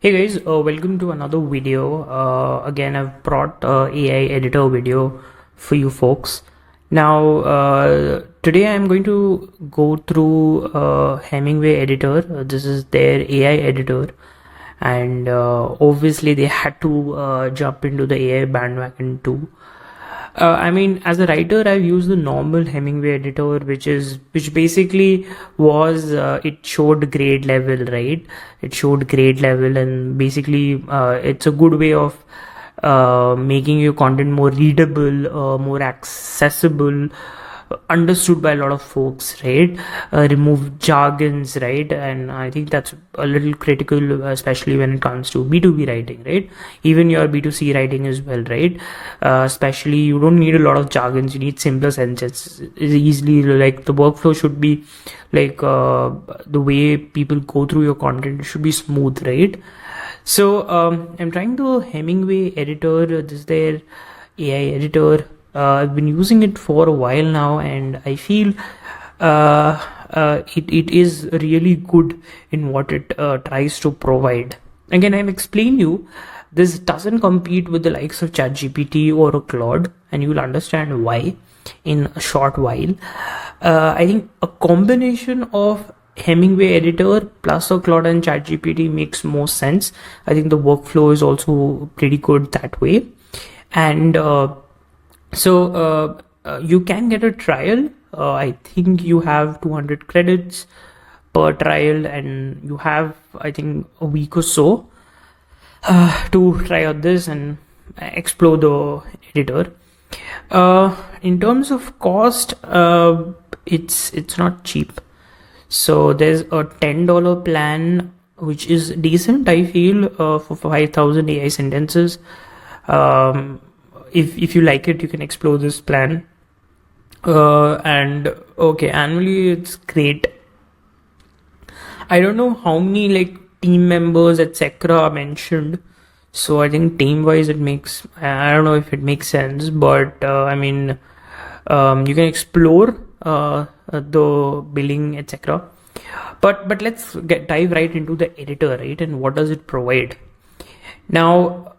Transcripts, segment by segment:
Hey guys, welcome to another video. Again, I've brought AI editor video for you folks. Now, today I'm going to go through Hemmingway Editor. This is their AI editor, and obviously they had to jump into the AI bandwagon too. I mean, as a writer, I've used the normal Hemmingway editor, which basically was it showed grade level, right? It showed grade level, and basically, it's a good way of making your content more readable, more accessible, understood by a lot of folks, right? Remove jargons, right? And I think that's a little critical, especially when it comes to B2B writing, right? Even your B2C writing as well, right? Especially you don't need a lot of jargons, you need simpler sentences. It's easily, like, the workflow should be like the way people go through your content should be smooth, right? So I'm trying the Hemmingway editor. This is their AI editor. I've been using it for a while now, and I feel it is really good in what it tries to provide. Again, I've explained you, this doesn't compete with the likes of ChatGPT or a Claude, and you'll understand why in a short while. I think a combination of Hemmingway editor plus a Claude and ChatGPT makes more sense. I think the workflow is also pretty good that way, and so you can get a trial. I think you have 200 credits per trial, and you have, I think, a week or so to try out this and explore the editor. In terms of cost, it's not cheap. So there's a $10 plan, which is decent, I feel, for 5,000 AI sentences. If you like it, you can explore this plan. And okay, annually it's great. I don't know how many like team members etc. are mentioned, so I think team wise it makes, I don't know if it makes sense, but I mean, you can explore the billing etc. But let's dive right into the editor, right? And what does it provide? Now,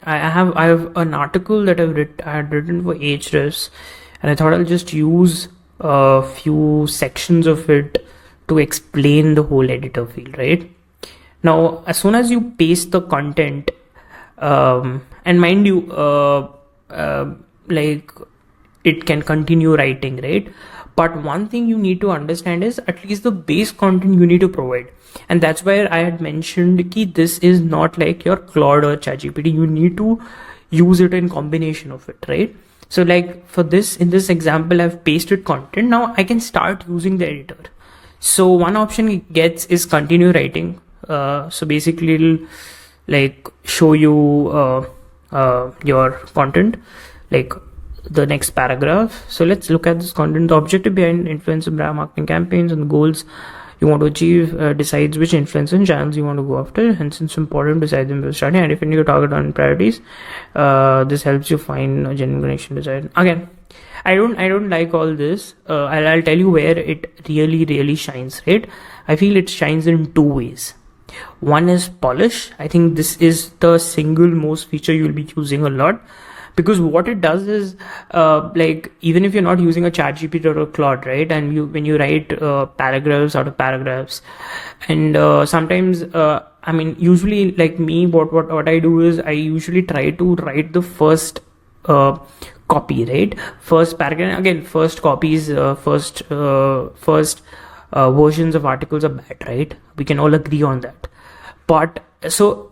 I have an article that I had written for Ahrefs, and I thought I'll just use a few sections of it to explain the whole editor field, right? Now, as soon as you paste the content, and mind you, like, it can continue writing, right? But one thing you need to understand is at least the base content you need to provide. And that's where I had mentioned that this is not like your Claude or ChatGPT. You need to use it in combination of it, right? So like for this, in this example, I've pasted content. Now I can start using the editor. So one option it gets is continue writing. So basically it'll like show you your content, like the next paragraph. So let's look at this content. The objective behind influencer brand marketing campaigns and the goals you want to achieve decides which influencer and channels you want to go after. Hence, it's important to decide them before starting, and define your target on priorities. This helps you find a genuine connection design. Again, I don't like all this. I'll tell you where it really shines, right? I feel it shines in two ways. One is polish. I think this is the single most feature you'll be using a lot. Because what it does is, like, even if you're not using a ChatGPT or a Claude, right? And when you write paragraphs out of paragraphs, and sometimes, I mean, usually, like me, what I do is I usually try to write the first copy, right? First paragraph. Again, first copies, first versions of articles are bad, right? We can all agree on that. But so,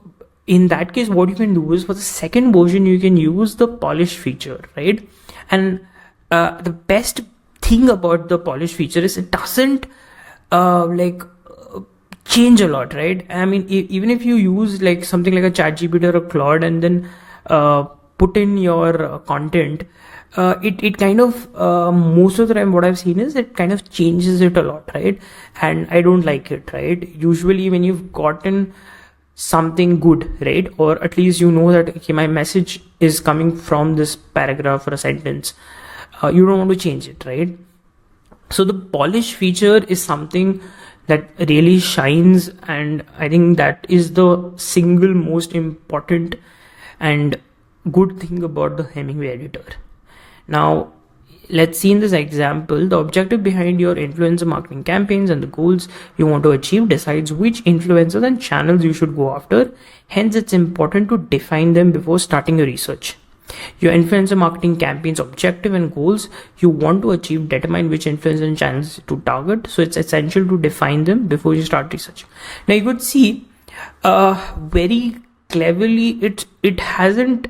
in that case, what you can do is for the second version, you can use the polish feature, right? And the best thing about the polish feature is it doesn't change a lot, right? I mean, even if you use like something like a ChatGPT or a Claude and then put in your content, it kind of most of the time what I've seen is it kind of changes it a lot, right? And I don't like it, right? Usually when you've gotten something good, right, or at least you know that okay, my message is coming from this paragraph or a sentence, you don't want to change it, right? So the polish feature is something that really shines, and I think that is the single most important and good thing about the Hemmingway editor. Now let's see in this example, the objective behind your influencer marketing campaigns and the goals you want to achieve decides which influencers and channels you should go after. Hence, it's important to define them before starting your research. Your influencer marketing campaign's objective and goals you want to achieve determine which influencers and channels to target. So it's essential to define them before you start research. Now you could see very cleverly it hasn't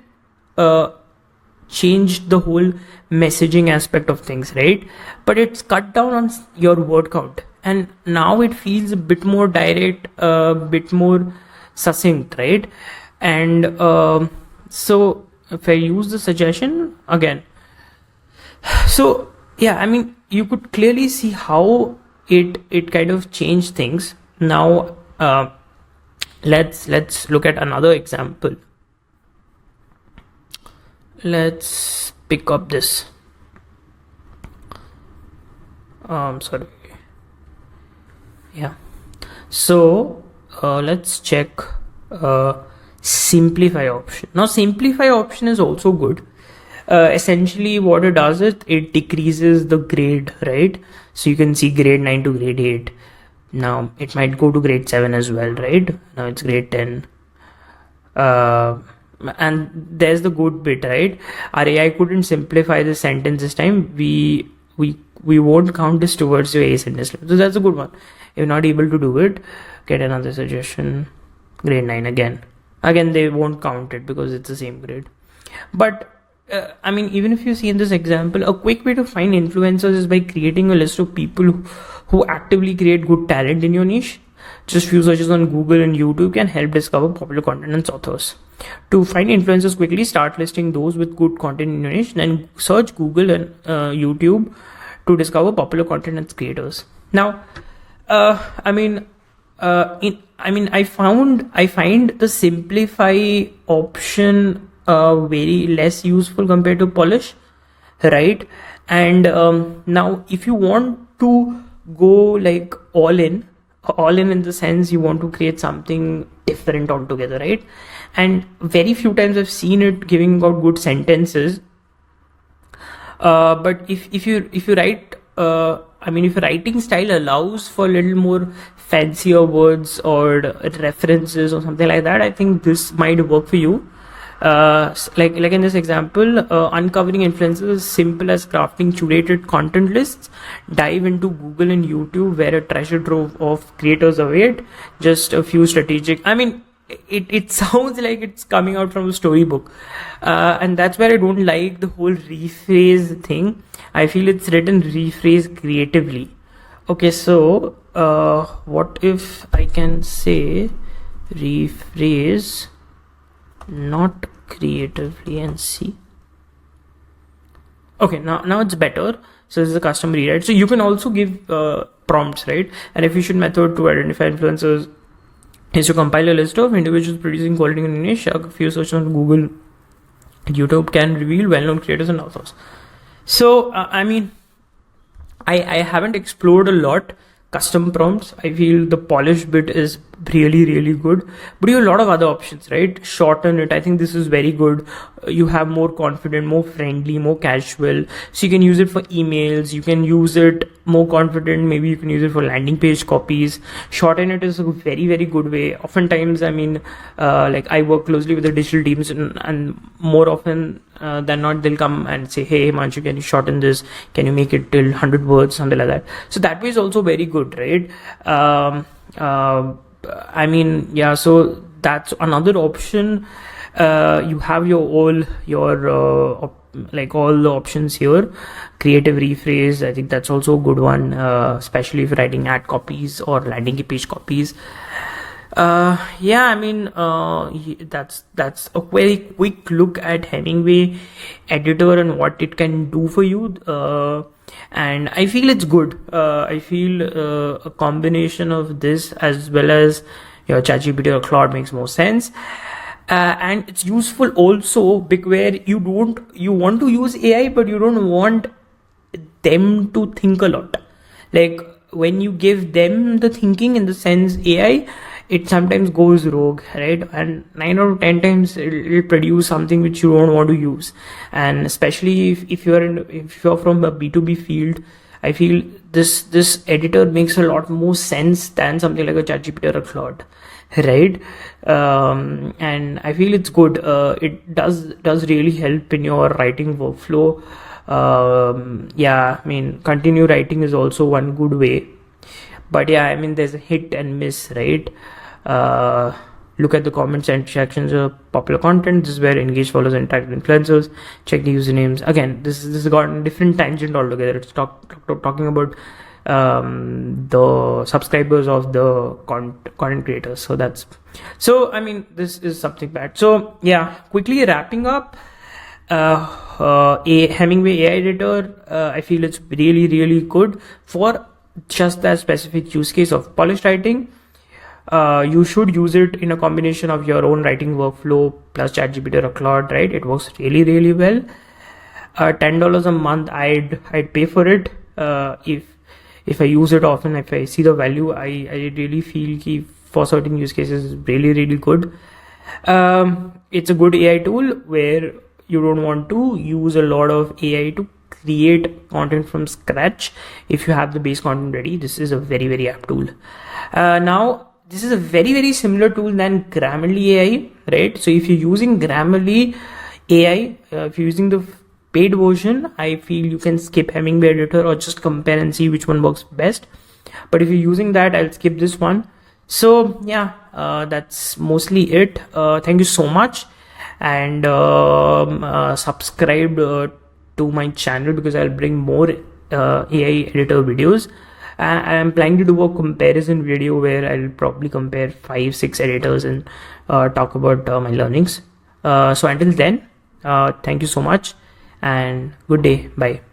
changed the whole messaging aspect of things, right? But it's cut down on your word count, and now it feels a bit more direct, a bit more succinct, right? And so if I use the suggestion again, so yeah, I mean, you could clearly see how it kind of changed things. Now let's look at another example. Let's pick up this sorry, yeah. So let's check simplify option. Now simplify option is also good. Essentially what it does is it decreases the grade, right? So you can see grade 9 to grade 8. Now it might go to grade 7 as well, right? Now it's grade 10. And there's the good bit, right? Our AI couldn't simplify the sentence this time. We won't count this towards your A sentence. So that's a good one. If you're not able to do it, get another suggestion. Grade 9 again they won't count it because it's the same grade. But I mean, even if you see in this example, a quick way to find influencers is by creating a list of people who actively create good talent in your niche. Just few searches on Google and YouTube can help discover popular content and authors. To find influencers quickly, start listing those with good content in your niche, then search Google and YouTube to discover popular content and creators. Now I find the simplify option very less useful compared to polish, right? And now if you want to go like all in the sense you want to create something different altogether, right? And very few times I've seen it giving out good sentences, but if you write if your writing style allows for a little more fancier words or references or something like that, I think this might work for you. Like in this example, uncovering influencers is simple as crafting curated content lists. Dive into Google and YouTube where a treasure trove of creators await. Just a few strategic, it sounds like it's coming out from a storybook, and that's where I don't like the whole rephrase thing. I feel it's written rephrase creatively. Okay, so what if I can say rephrase not creatively and see? Okay, now it's better. So this is a custom rewrite. So you can also give prompts, right? An efficient method to identify influencers is to compile a list of individuals producing quality in niche. A few searches on Google, YouTube can reveal well-known creators and authors. So I haven't explored a lot custom prompts. I feel the polish bit is really good, but you have a lot of other options, right? Shorten it. I think this is very good. You have more confident, more friendly, more casual, so you can use it for emails. You can use it more confident, maybe you can use it for landing page copies. Shorten it is a very good way. Oftentimes, like I work closely with the digital teams, and more often than not they'll come and say, hey Himanshu, can you shorten this, can you make it till 100 words, something like that. So that way is also very good, right? So that's another option. You have all the options here. Creative rephrase, I think that's also a good one, especially if you're writing ad copies or landing page copies. That's a very quick look at Hemmingway Editor and what it can do for you, and I feel it's good. I feel a combination of this as well as your ChatGPT or Claude makes more sense, and it's useful also where you want to use AI but you don't want them to think a lot. Like when you give them the thinking, in the sense AI, it sometimes goes rogue, right? And 9 out of 10 times it'll produce something which you don't want to use. And especially if you're from a B2B field, I feel this editor makes a lot more sense than something like a ChatGPT or a Claude, right? And I feel it's good. It does really help in your writing workflow. Yeah, I mean, continue writing is also one good way. But yeah, I mean, there's a hit and miss, right? Look at the comments and sections of popular content. This is where engaged followers interact with influencers. Check the usernames. Again, this has gotten a different tangent altogether. It's talking about the subscribers of the content creators. So I mean, this is something bad. So yeah, quickly wrapping up. A Hemmingway AI editor, I feel it's really good for just that specific use case of polished writing. You should use it in a combination of your own writing workflow plus ChatGPT or Claude, right? It works really well. $10 a month, I'd pay for it. If I use it often, if I see the value, I really feel for certain use cases is really good. It's a good AI tool where you don't want to use a lot of AI to create content from scratch. If you have the base content ready, this is a very apt tool. Now, this is a very similar tool than Grammarly AI, right? So if you're using Grammarly AI, if you're using the paid version, I feel you can skip Hemmingway Editor or just compare and see which one works best. But if you're using that, I'll skip this one. So yeah, that's mostly it. Thank you so much, and subscribe to my channel because I'll bring more AI editor videos. I'm planning to do a comparison video where I'll probably compare 5-6 editors and talk about my learnings. So until then, thank you so much and good day. Bye.